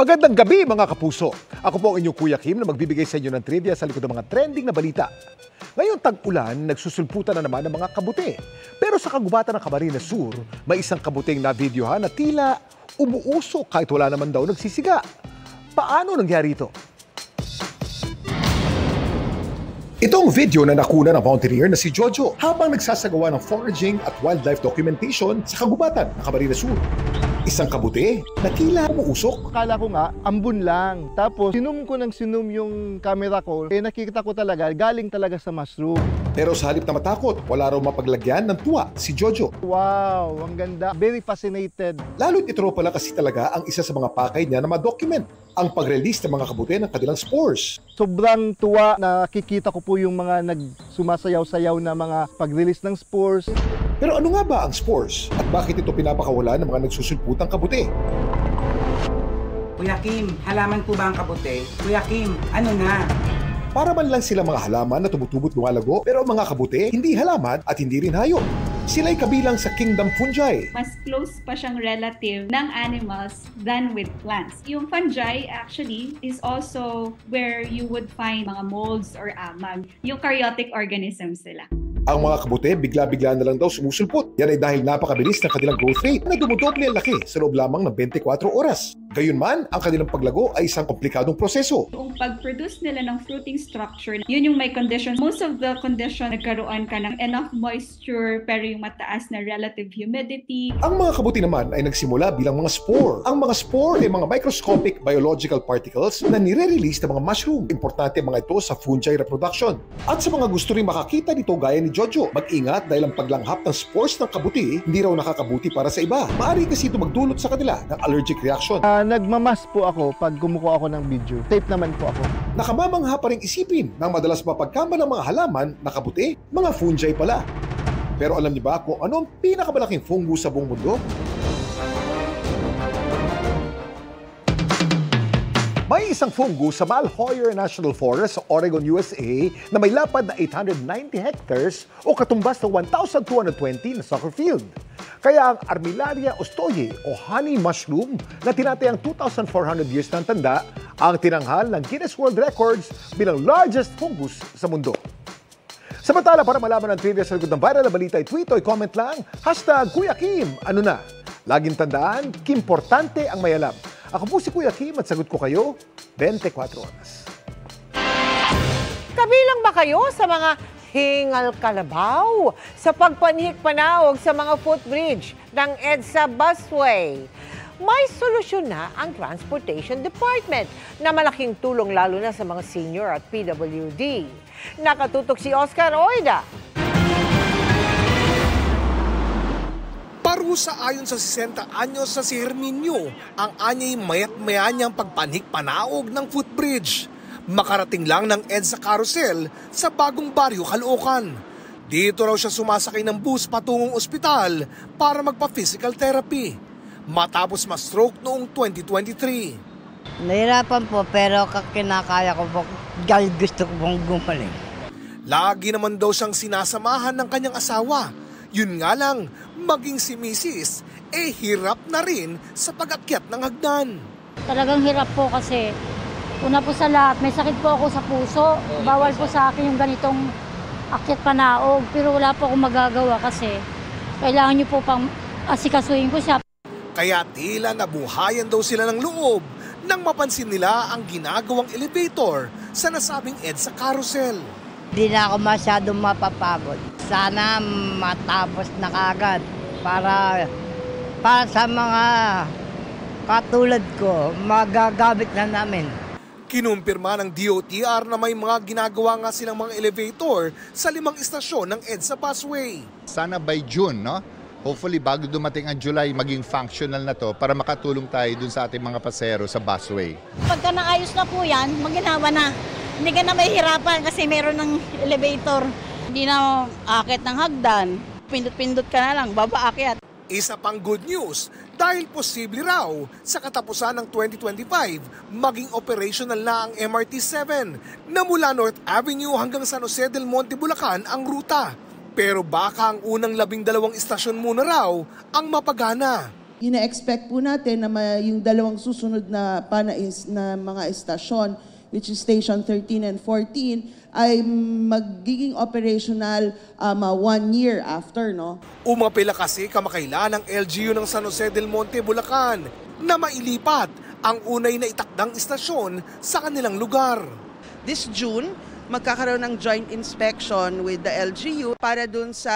Magandang gabi mga kapuso. Ako po ang inyong Kuya Kim na magbibigay sa inyo ng trivia sa likod ng mga trending na balita. Ngayong tag-ulan, nagsusulputan na naman ng mga kabute. Pero sa kagubatan ng Camarines Sur, may isang kabuting na videohan na tila umuusok kahit wala naman daw nagsisiga. Paano nangyari ito? Itong video na nakuna ng mountaineer na si Jojo habang nagsasagawa ng foraging at wildlife documentation sa kagubatan ng Camarines Sur. Isang kabute na tila umuusok. Akala ko nga, ambun lang. Tapos, sinum ko ng sinum yung camera ko. Nakikita ko talaga, galing talaga sa mushroom. Pero sa halip na matakot, wala raw mapaglagyan ng tuwa si Jojo. Wow, ang ganda. Very fascinated. Lalo't ito pala kasi talaga ang isa sa mga pakay niya na ma-document ang pag-release ng mga kabute ng kanilang spores. Sobrang tuwa, nakikita ko po yung mga nagsumasayaw-sayaw na mga pag-release ng spores. Pero ano nga ba ang spores at bakit ito pinapakawala ng mga nagsusulputang kabute? Kuya Kim, halaman po ba ang kabute? Kuya Kim, ano na? Para man lang sila mga halaman na tumutubot lumalago, pero ang mga kabute hindi halaman at hindi rin hayop. Sila'y kabilang sa kingdom fungi. Mas close pa siyang relative ng animals than with plants. Yung fungi actually is also where you would find mga molds or amag. Yung karyotic organisms sila. Ang mga kabute bigla-bigla na lang daw sumusulpot. Yan ay dahil napakabilis ng kanilang growth rate na dumudoble ang laki sa loob lamang ng 24 oras. Gayunman, ang kanilang paglago ay isang komplikadong proseso. Yung pag-produce nila ng fruiting structure, yun yung may condition. Most of the condition, nagkaroon ka ng enough moisture pero yung mataas na relative humidity. Ang mga kabuti naman ay nagsimula bilang mga spore. Ang mga spore ay mga microscopic biological particles na nire-release ng mga mushroom. Importante mga ito sa fungi reproduction. At sa mga gusto rin makakita nito gaya ni Jojo, mag-ingat dahil ang paglanghap ng spores ng kabuti hindi raw nakakabuti para sa iba. Maaari kasi ito magdulot sa kanila ng allergic reaction. Nagmamas po ako pag kumukuha ako ng video. Tape naman po ako. Nakamamangha pa rin isipin ng madalas mapagkama ng mga halaman na kabuti, mga fungi pala. Pero alam niyo ba kung ano ang pinakamalaking fungus sa buong mundo? May isang fungus sa Malheur National Forest sa Oregon, USA na may lapad na 890 hectares o katumbas ng 1,220 na soccer field. Kaya ang Armillaria ostoyi o honey mushroom na tinatayang 2,400 years ng tanda ang tinanghal ng Guinness World Records bilang largest fungus sa mundo. Samantala, para malaman ang trivia sa likod ng viral na balita, i-tweet o i-comment lang, #Kuya Kim, ano na? Laging tandaan, kimportante ang may alam. Ako po si Kuya Kim at sagot ko kayo 24 oras. Kabilang ba kayo sa mga hingal kalabaw sa pagpanhik-panaog sa mga footbridge ng EDSA busway? May solusyon na ang Transportation Department na malaking tulong lalo na sa mga senior at PWD. Nakatutok si Oscar Oida. Parusa ayon sa 60 anyos sa si Herminio, ang anyay mayat-maya niyang pagpanhik-panaog ng footbridge. Makarating lang ng EDSA carousel sa bagong baryo Caloocan. Dito raw siya sumasakay ng bus patungong ospital para magpa-physical therapy. Matapos ma-stroke noong 2023. Nahirapan po pero kinakaya ko po dahil gusto ko pong gumaling. Lagi naman daw siyang sinasamahan ng kanyang asawa. Yun nga lang, maging si Mrs. hirap na rin sa pag-akyat ng hagdan. Talagang hirap po kasi una po sa lahat, may sakit po ako sa puso. Bawal po sa akin yung ganitong akyat panaog. Pero wala po akong magagawa kasi kailangan niyo po pang asikasuhin ko siya. Kaya tila nabuhayan daw sila ng loob nang mapansin nila ang ginagawang elevator sa nasabing EDSA carousel. Hindi na ako masyadong mapapagod. Sana matapos na kagad para sa mga katulad ko, magagamit na namin. Kinumpirma ng DOTR na may mga ginagawa nga silang mga elevator sa 5 istasyon ng EDSA busway. Sana by June, no? Hopefully bago dumating ang July, maging functional na to para makatulong tayo dun sa ating mga pasero sa busway. Pagka naayos na po yan, maginawa na. Hindi ka na mahihirapan kasi meron ng elevator. Hindi na akit ng hagdan. Pindot-pindot ka na lang, babaakyat. Isa pang good news dahil posible raw sa katapusan ng 2025 maging operational na ang MRT-7 na mula North Avenue hanggang San Jose del Monte, Bulacan ang ruta. Pero baka ang unang 12 istasyon muna raw ang mapagana. Ina-expect po natin na yung dalawang susunod na na mga estasyon, which is Station 13 and 14, ay magiging operational 1 year after, no? Umapela kasi kamakailan ng LGU ng San Jose del Monte, Bulacan na mailipat ang unay na itakdang istasyon sa kanilang lugar. This June, magkakaroon ng joint inspection with the LGU para dun sa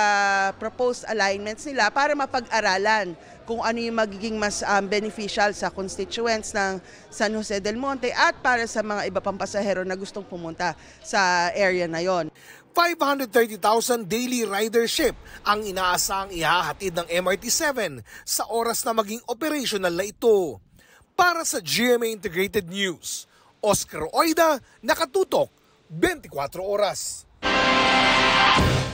proposed alignments nila para mapag-aralan kung ano yung magiging mas beneficial sa constituents ng San Jose del Monte at para sa mga iba pang pasahero na gustong pumunta sa area na yon. 530,000 daily ridership ang inaasang ihahatid ng MRT-7 sa oras na maging operational na ito. Para sa GMA Integrated News, Oscar Oida, nakatutok 24 oras.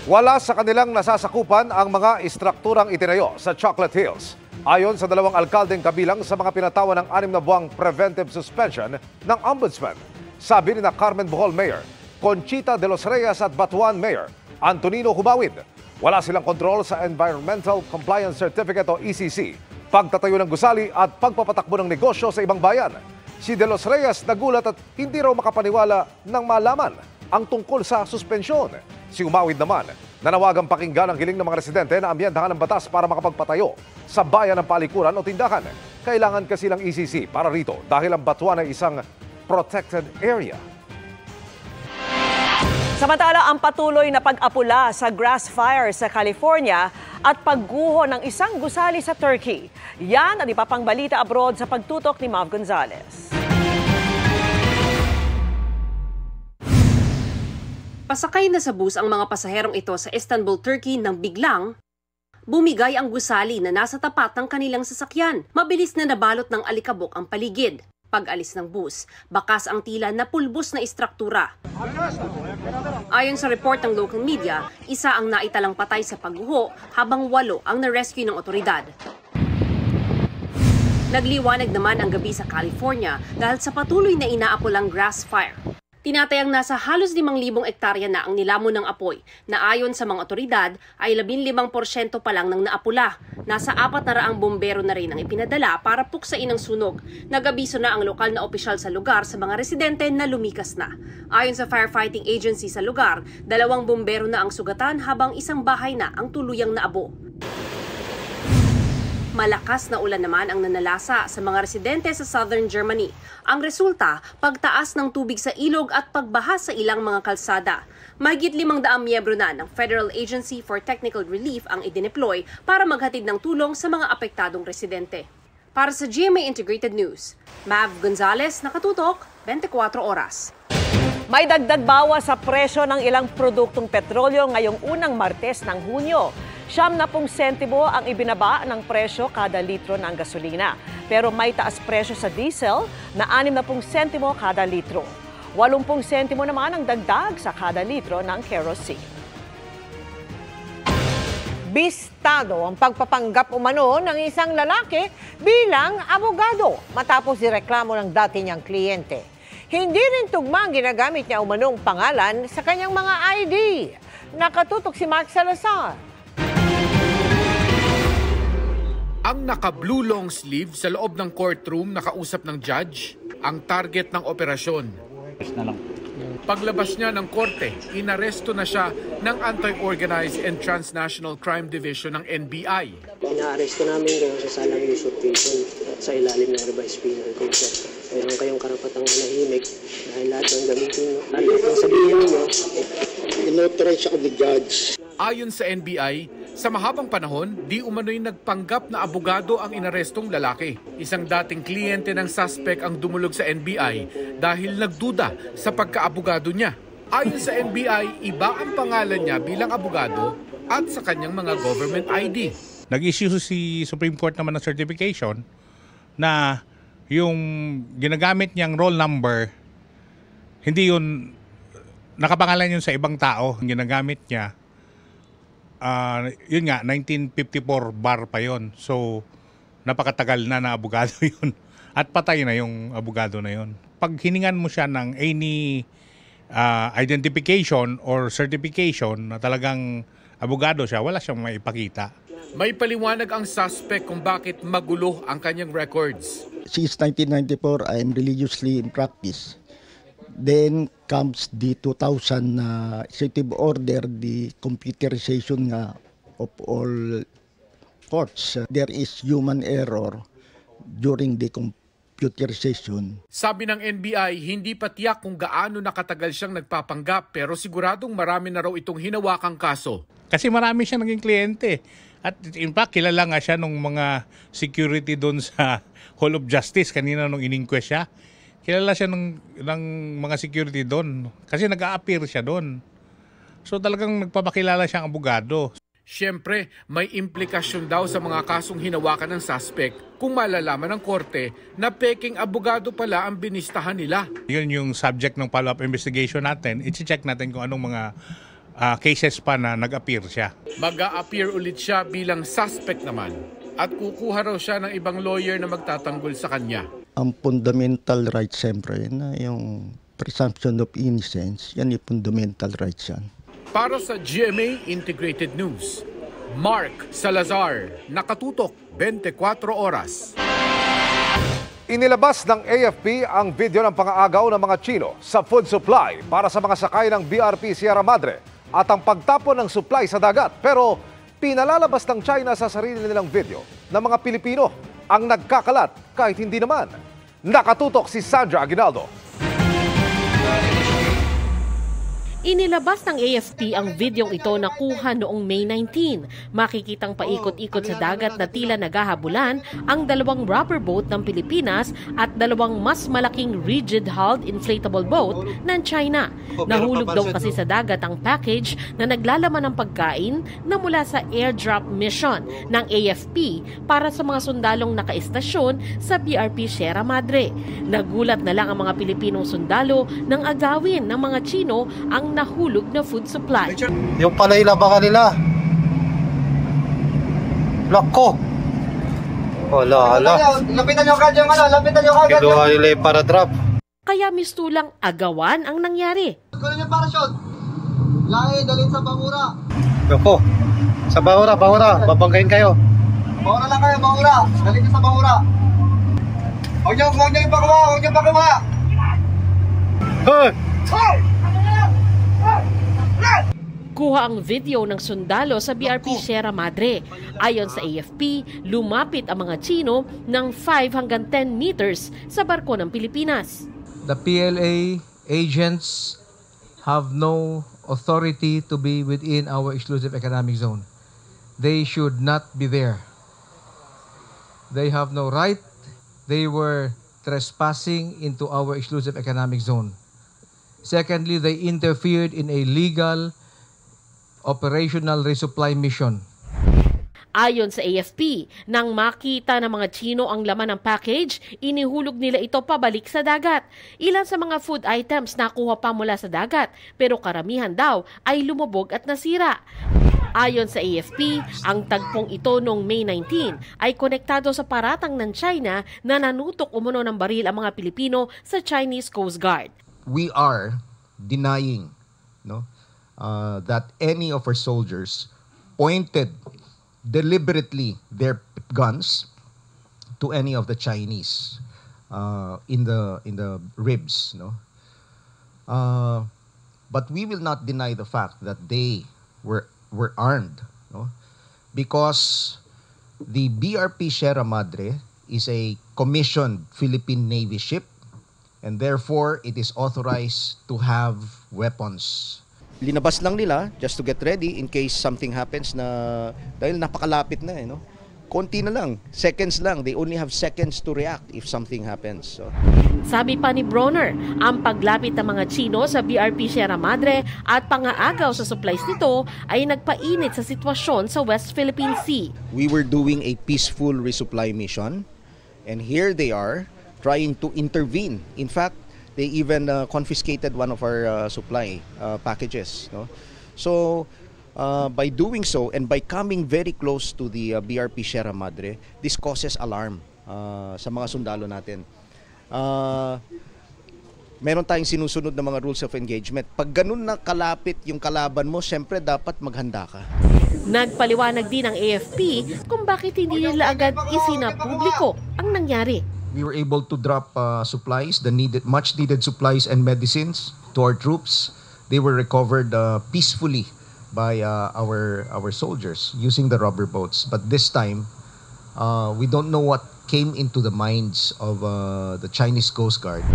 Wala sa kanilang nasasakupan ang mga istrukturang itinayo sa Chocolate Hills. Ayon sa dalawang alkaldeng kabilang sa mga pinatawa ng 6 na buwang preventive suspension ng Ombudsman. Sabi ni Carmen Bohol Mayor, Conchita de los Reyes at Batuan Mayor Antonino Humawid, wala silang kontrol sa Environmental Compliance Certificate o ECC, pagtatayo ng gusali at pagpapatakbo ng negosyo sa ibang bayan. Si De Los Reyes nagulat at hindi raw makapaniwala nang malaman ang tungkol sa suspensyon. Si Humawid naman, nanawagang pakinggan ang hiling ng mga residente na amyendahan ng batas para makapagpatayo sa bayan ng palikuran o tindahan. Kailangan kasi ng ECC para rito dahil ang Batuan ay isang protected area. Samantala, ang patuloy na pag-apula sa grass fire sa California at pagguho ng isang gusali sa Turkey. Yan ang ipapang balita abroad sa pagtutok ni Mav Gonzalez. Pasakay na sa bus ang mga pasaherong ito sa Istanbul, Turkey nang biglang bumigay ang gusali na nasa tapat ng kanilang sasakyan. Mabilis na nabalot ng alikabok ang paligid. Pag-alis ng bus, bakas ang tila na pulbos na istruktura. Ayon sa report ng local media, isa ang naitalang patay sa pagguho habang 8 ang na-rescue ng otoridad. Nagliwanag naman ang gabi sa California dahil sa patuloy na inaapulang grass fire. Tinatayang nasa halos 5,000 ektarya na ang nilamon ng apoy na ayon sa mga otoridad ay 15% pa lang ng naapula. Nasa 400 bombero na rin ang ipinadala para puksain ang sunog. Nag-abiso na ang lokal na opisyal sa lugar sa mga residente na lumikas na. Ayon sa firefighting agency sa lugar, 2 bombero na ang sugatan habang 1 bahay na ang tuluyang naabo. Malakas na ulan naman ang nanalasa sa mga residente sa southern Germany. Ang resulta, pagtaas ng tubig sa ilog at pagbaha sa ilang mga kalsada. Mahigit 500 miyembro na ng Federal Agency for Technical Relief ang idineploy para maghatid ng tulong sa mga apektadong residente. Para sa GMA Integrated News, Mav Gonzalez, nakatutok, 24 oras. May dagdag bawas sa presyo ng ilang produktong petrolyo ngayong unang Martes ng Hunyo. 70 sentimo ang ibinaba ng presyo kada litro ng gasolina. Pero may taas presyo sa diesel na 60 sentimo kada litro. 80 sentimo naman ang dagdag sa kada litro ng kerosene. Bistado ang pagpapanggap umano ng isang lalaki bilang abogado matapos ireklamo ng dati niyang kliyente. Hindi rin tugma ang ginagamit niya umanong pangalan sa kanyang mga ID. Nakatutok si Mark Salazar. Ang naka-blue long sleeve sa loob ng courtroom nakausap ng judge ang target ng operasyon. Paglabas niya ng korte, inaresto na siya ng Anti-Organized and Transnational Crime Division ng NBI. Inaaresto namin kayo sa salang usurpation at sa ilalim ng revised penal code. Meron kayong karapatang manahimik dahil lahat ng gamitin nyo, lahat ng sabihin ninyo, inauthorize siya ni judge. Ayon sa NBI, sa mahabang panahon, di umano'y nagpanggap na abogado ang inarestong lalaki. Isang dating kliyente ng suspect ang dumulog sa NBI dahil nagduda sa pagkaabogado niya. Ayon sa NBI, iba ang pangalan niya bilang abogado at sa kanyang mga government ID. Nag-issue si Supreme Court naman ng certification na yung ginagamit niyang roll number, hindi yun, nakapangalan yun sa ibang tao. Yung ginagamit niya, yun nga, 1954 bar pa yun. So, napakatagal na abogado yun. At patay na yung abogado na yun. Pag hiningan mo siya ng any identification or certification na talagang abogado siya, wala siyang maipakita. May paliwanag ang suspect kung bakit magulo ang kanyang records. Since 1994, I am religiously in practice. Then comes the 2000 executive order, the computerization of all courts. There is human error during the computerization. Sabi ng NBI, hindi pa tiyak kung gaano nakatagal siyang nagpapanggap pero siguradong marami na raw itong hinawakang kaso. Kasi marami siya naging kliyente. At in fact, kilala nga siya nung mga security doon sa Hall of Justice kanina nung in-inquest siya. Kilala siya ng mga security doon kasi nag-a-appear siya doon. So talagang nagpapakilala siyang abogado. Siyempre, may implikasyon daw sa mga kasong hinawakan ng suspect kung malalaman ng korte na peking abogado pala ang binistahan nila. Yun yung subject ng follow-up investigation natin. I-check natin kung anong mga cases pa na nag-appear siya. Mag-a-appear ulit siya bilang suspect naman at kukuha raw siya ng ibang lawyer na magtatanggol sa kanya. Ang fundamental rights siyempre na yung presumption of innocence, yan yung fundamental rights yan. Para sa GMA Integrated News, Mark Salazar, nakatutok 24 oras. Inilabas ng AFP ang video ng pang-aagaw ng mga Chino sa food supply para sa mga sakay ng BRP Sierra Madre at ang pagtapon ng supply sa dagat. Pero pinalalabas ng China sa sarili nilang video na mga Pilipino ang nagkakalat kahit hindi naman. Nakatutok si Sandra Aguinaldo. Inilabas ng AFP ang videong ito na kuha noong May 19. Makikitang paikot-ikot sa dagat na tila naghahabulan ang dalawang rubber boat ng Pilipinas at dalawang mas malaking rigid-hulled inflatable boat ng China. Nahulog daw kasi sa dagat ang package na naglalaman ng pagkain na mula sa airdrop mission ng AFP para sa mga sundalong nakaistasyon sa BRP Sierra Madre. Nagulat na lang ang mga Pilipinong sundalo nang agawin ng mga Chino ang nahulog na food supply. Yung pala ilabangan nila. Lako. Wala. Lapitan nyo kagad yung lapitan nyo kagad. Kinuha nila yung para-drop. Kaya mistulang agawan ang nangyari. Kunin yung parachute. Lahi, dalhin sa Bangura. Lako. Sa Bangura. Babanggain kayo. Bangura lang kayo, Bangura. Dalhin nyo sa Bangura. Huwag nyo ipagawa. Hey! Kuha ang video ng sundalo sa BRP Sierra Madre. Ayon sa AFP, lumapit ang mga Chino ng 5 hanggang 10 meters sa barko ng Pilipinas. The PLA agents have no authority to be within our exclusive economic zone. They should not be there. They have no right. They were trespassing into our exclusive economic zone. Secondly, they interfered in a legal operational resupply mission. Ayon sa AFP, nang makita ng mga Chino ang laman ng package, inihulog nila ito pabalik sa dagat. Ilan sa mga food items nakuha pa mula sa dagat, pero karamihan daw ay lumubog at nasira. Ayon sa AFP, ang tagpong ito noong May 19 ay konektado sa paratang ng China na nanutok umuno ng baril ang mga Pilipino sa Chinese Coast Guard. We are denying that any of our soldiers pointed deliberately their guns to any of the Chinese in the ribs. But we will not deny the fact that they were armed, because the BRP Sierra Madre is a commissioned Philippine Navy ship. And therefore, it is authorized to have weapons. Linabas lang nila just to get ready in case something happens na dahil napakalapit na konti na lang, seconds lang. They only have seconds to react if something happens. So. Sabi pa ni Bronner, ang paglapit ng mga Chino sa BRP Sierra Madre at pangaagaw sa supplies nito ay nagpainit sa sitwasyon sa West Philippine Sea. We were doing a peaceful resupply mission and here they are trying to intervene. In fact, they even confiscated one of our supply packages. So, by doing so and by coming very close to the BRP Sierra Madre, this causes alarm sa mga sundalo natin. Meron tayong sinusunod na mga rules of engagement. Pag ganun na kalapit yung kalaban mo, syempre dapat maghanda ka. Nagpaliwanag din ang AFP kung bakit hindi nila agad isinapubliko ang nangyari. We were able to drop supplies, the much needed supplies and medicines to our troops. They were recovered peacefully by our soldiers using the rubber boats. But this time, we don't know what came into the minds of the Chinese Coast Guard.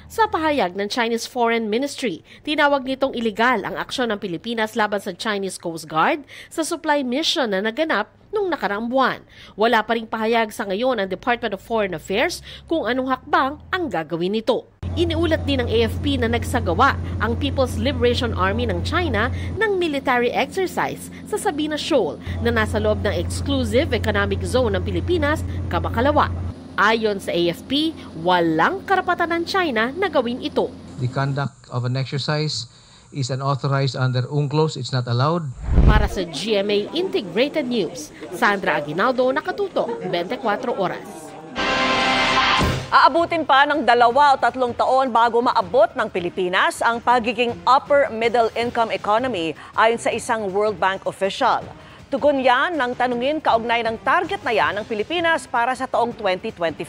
Sa pahayag ng Chinese Foreign Ministry, tinawag nitong iligal ang aksyon ng Pilipinas laban sa Chinese Coast Guard sa supply mission na naganap noong nakaraang buwan. Wala pa ring pahayag sa ngayon ang Department of Foreign Affairs kung anong hakbang ang gagawin nito. Iniulat din ng AFP na nagsagawa ang People's Liberation Army ng China ng military exercise sa Sabina Shoal na nasa loob ng Exclusive Economic Zone ng Pilipinas, Kamakalawa. Ayon sa AFP, walang karapatan ng China na gawin ito. The conduct of an exercise is unauthorized under UNCLOS. It's not allowed. Para sa GMA Integrated News, Sandra Aguinaldo, nakatutok 24 oras. Aabutin pa ng 2 o 3 taon bago maabot ng Pilipinas ang pagiging upper middle income economy ayon sa isang World Bank official. Tugon yan ng tanungin kaugnay ng target na yan ng Pilipinas para sa taong 2025.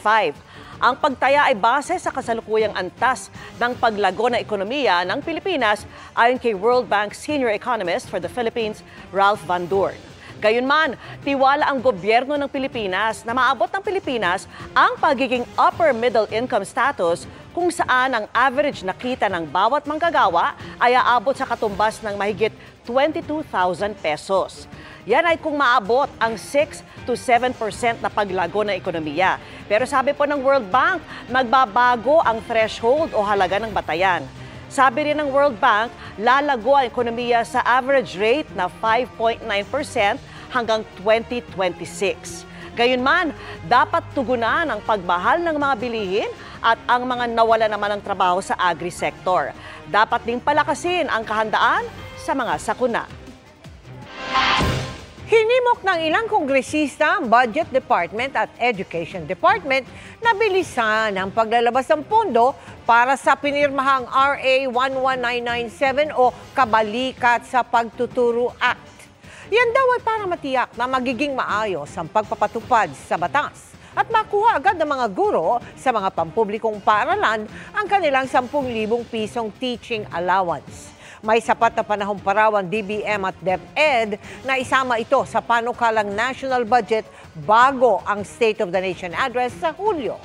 Ang pagtaya ay base sa kasalukuyang antas ng paglago na ekonomiya ng Pilipinas ayon kay World Bank Senior Economist for the Philippines, Ralph Van Doorn. Gayunman, tiwala ang gobyerno ng Pilipinas na maabot ng Pilipinas ang pagiging upper middle income status kung saan ang average na kita ng bawat manggagawa ay aabot sa katumbas ng mahigit 22,000 pesos. Yan ay kung maabot ang 6 to 7% na paglago ng ekonomiya. Pero sabi po ng World Bank, magbabago ang threshold o halaga ng batayan. Sabi rin ng World Bank, lalago ang ekonomiya sa average rate na 5.9% hanggang 2026. Gayunman, dapat tugunan ang pagmahal ng mga bilihin at ang mga nawala naman ng trabaho sa agri-sector. Dapat ding palakasin ang kahandaan sa mga sakuna. Hinimok ng ilang kongresista ang Budget Department at Education Department na bilisan ang paglalabas ng pondo para sa pinirmahang RA 11997 o Kabalikat sa Pagtuturo Act. Yan daw ay para matiyak na magiging maayos ang pagpapatupad sa batas at makuha agad ng mga guro sa mga pampublikong paaralan ang kanilang 10,000 pisong teaching allowance. May sapat na panahong para ang DBM at DepEd na isama ito sa panukalang national budget bago ang State of the Nation address sa Hulyo.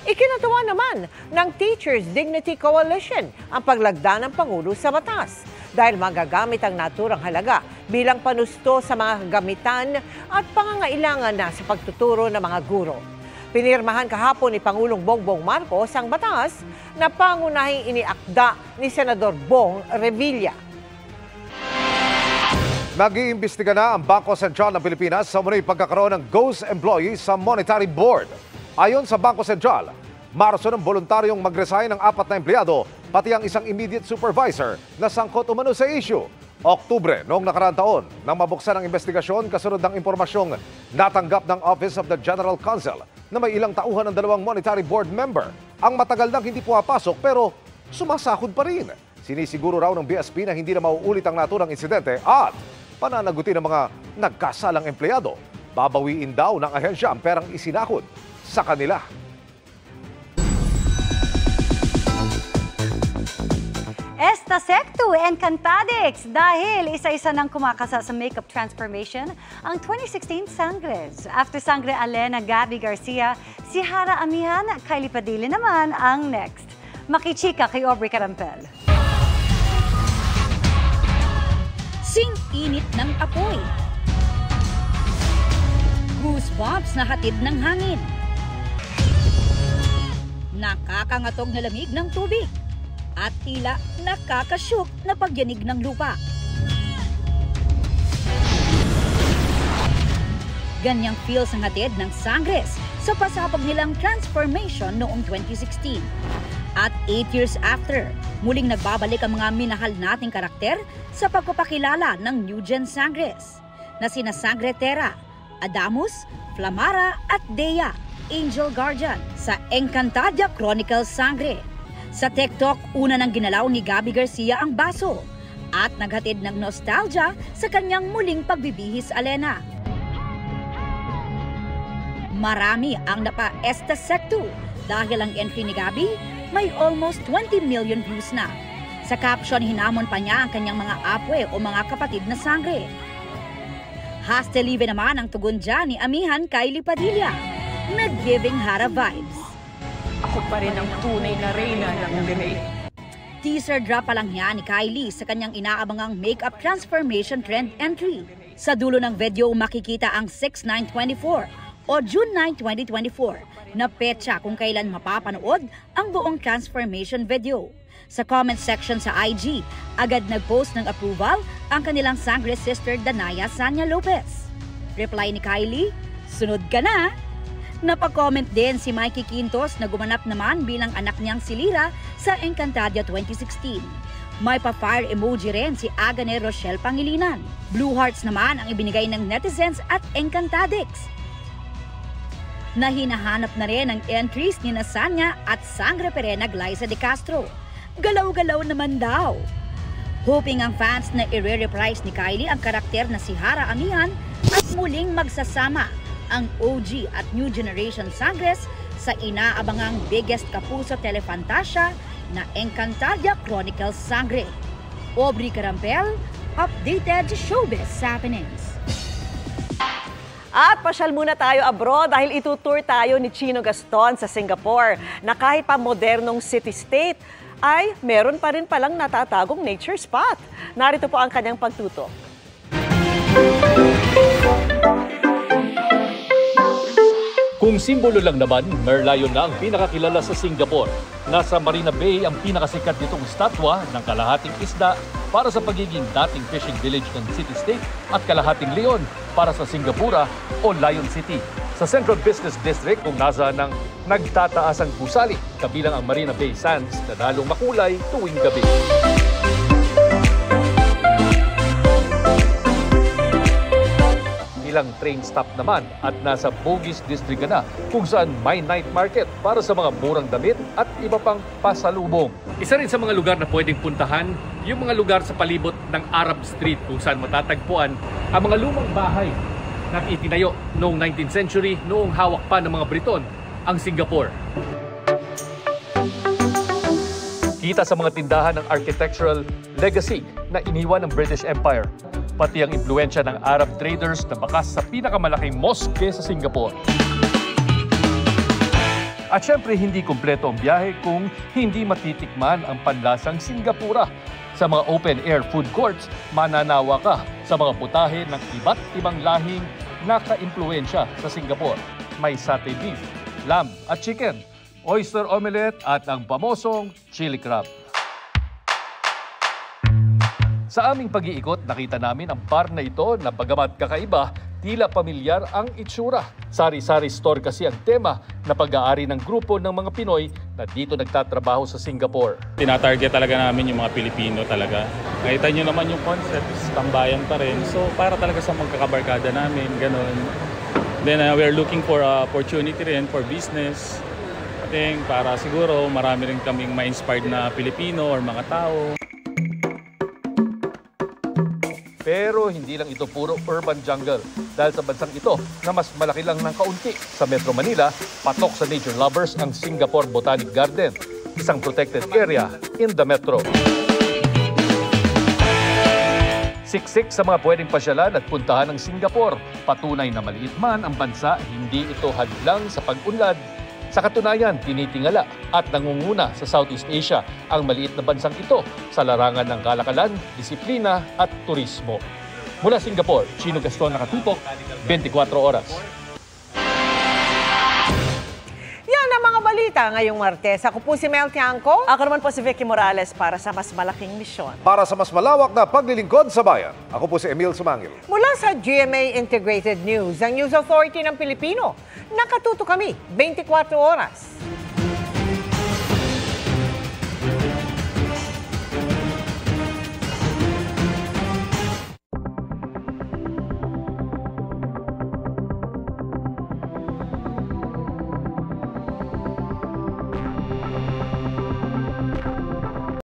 Ikinatuwa naman ng Teachers Dignity Coalition ang paglagda ng Pangulo sa batas dahil magagamit ang naturang halaga bilang panusto sa mga gamitan at pangangailangan na sa pagtuturo ng mga guro. Pinirmahan kahapon ni Pangulong Bongbong Marcos ang batas na pangunahing iniakda ni Senador Bong Revilla. Nag-iimbestiga na ang Bangko Sentral ng Pilipinas sa munay pagkakaroon ng ghost employee sa Monetary Board. Ayon sa Bangko Sentral, Marso ng voluntaryong mag-resign ng 4 na empleyado, pati ang isang immediate supervisor na sangkot umano sa issue. Oktubre noong nakaraang taon nang mabuksan ang investigasyon kasunod ng impormasyong natanggap ng Office of the General Counsel na may ilang tauhan ng 2 Monetary Board member ang matagal nang hindi pumapasok pero sumasahod pa rin. Sinisiguro raw ng BSP na hindi na mauulit ang naturang insidente at pananagutin ng mga nagkasalang empleyado. Babawiin daw ng ahensya ang perang isinakod sa kanila. Estasecto Encantadix dahil isa-isa nang kumakasa sa makeup transformation ang 2016 Sangres. After Sangre Alena, Gabby Garcia, si Hara Amihan, Kylie Padilla naman ang next. Makichika kay Aubrey Carampel. Sing-init ng apoy. Goosebumps na hatid ng hangin. Nakakangatog na lamig ng tubig. At tila nakakasyok na pagyanig ng lupa. Ganyang feels ang hatid ng Sangres sa pasabog nilang transformation noong 2016. At 8 years after, muling nagbabalik ang mga minahal nating karakter sa pagpapakilala ng New Gen Sangres na sina Sangre Terra, Adamus, Flamara at Dea, Angel Guardian sa Encantadia Chronicles Sangre. Sa TikTok, una nang ginalaw ni Gabby Garcia ang baso at naghatid ng nostalgia sa kanyang muling pagbibihis Alena. Marami ang napa-estasekto dahil ang entry ni Gabby may almost 20 million views na. Sa caption, hinamon pa niya ang kanyang mga apwe o mga kapatid na sangre. Hastelive naman ang tugon dyan ni Amihan Kylie Padilla, nag-giving Hara vibes. Ako pa rin ang tunay na reyna ng gabi. Teaser drop pa lang niya ni Kylie sa kanyang inaabangang makeup transformation trend entry. Sa dulo ng video makikita ang 6/9/24 o June 9, 2024 na petsa kung kailan mapapanood ang buong transformation video. Sa comment section sa IG, agad nag-post ng approval ang kanilang sangre sister Danaya Sanya Lopez. Reply ni Kylie, "Sunod ka na!" Napag-comment din si Mikey Quintos na gumanap naman bilang anak niyang si Lira sa Encantadia 2016. May pa-fire emoji rin si Agane Rochelle Pangilinan. Blue hearts naman ang ibinigay ng netizens at Encantadix. Na hinahanap na rin ang entries ni Nasanya at Sangre Perena Glyza de Castro. Galaw-galaw naman daw. Hoping ang fans na i-reprise ni Kylie ang karakter na si Hara Amihan at muling magsasama ang OG at new generation Sangres sa inaabangang biggest kapuso telefantasya na Encantadia Chronicles Sangre. Aubrey Carampel, updated showbiz happenings. At pasyal muna tayo abroad dahil itutour tayo ni Chino Gaston sa Singapore na kahit pa modernong city-state ay meron pa rin palang natatagong nature spot. Narito po ang kanyang pagtutok. Kung simbolo lang naman, Merlion na ang pinakakilala sa Singapore. Nasa Marina Bay ang pinakasikat nitong statwa ng kalahating isda para sa pagiging dating fishing village ng city-state at kalahating leon para sa Singapura o Lion City. Sa Central Business District kung nasa ng nagtataas ang gusali, kabilang ang Marina Bay Sands na lalong makulay tuwing gabi. Ilang train stop naman at nasa Bugis District na kung saan may night market para sa mga murang damit at iba pang pasalubong. Isa rin sa mga lugar na pwedeng puntahan, yung mga lugar sa palibot ng Arab Street kung saan matatagpuan ang mga lumang bahay na itinayo noong 19th century noong hawak pa ng mga Briton ang Singapore. Kita sa mga tindahan ng architectural legacy na iniwan ng British Empire, pati ang impluensya ng Arab traders na bakas sa pinakamalaking mosque sa Singapore. At syempre, hindi kumpleto ang biyahe kung hindi matitikman ang panlasang Singapura. Sa mga open-air food courts, mananawa ka sa mga putahe ng iba't ibang lahing naka-impluensya sa Singapore. May satay beef, lamb at chicken, oyster omelette at ang pamosong chili crab. Sa aming pag-iikot, nakita namin ang bar na ito na bagamat kakaiba, tila pamilyar ang itsura. Sari-sari store kasi ang tema na pag-aari ng grupo ng mga Pinoy na dito nagtatrabaho sa Singapore. Tinatarget talaga namin yung mga Pilipino talaga. Nakita nyo naman yung concept, tambayan pa rin. So para talaga sa magkakabarkada namin, ganun. Then we're looking for opportunity rin for business. I think para siguro marami rin kaming ma-inspired na Pilipino or mga tao. Pero hindi lang ito puro urban jungle dahil sa bansang ito na mas malaki lang ng kaunti sa Metro Manila, patok sa nature lovers ang Singapore Botanic Garden, isang protected area in the metro. Siksik sa mga pwedeng pasyalan at puntahan ng Singapore. Patunay na maliit man ang bansa, hindi ito hadlang sa pag-unlad. Sa katunayan, tinitingala at nangunguna sa Southeast Asia ang maliit na bansang ito sa larangan ng kalakalan, disiplina at turismo. Mula Singapore, Chino Gaston, nakatutok, 24 oras. Yan ang mga balita ngayong Martes. Ako po si Mel Tiangco. Ako naman po si Vicky Morales para sa mas malaking misyon. Para sa mas malawak na paglilingkod sa bayan, ako po si Emil Sumangil. Mula sa GMA Integrated News, ang News Authority ng Pilipino. Nakatuto kami 24 oras.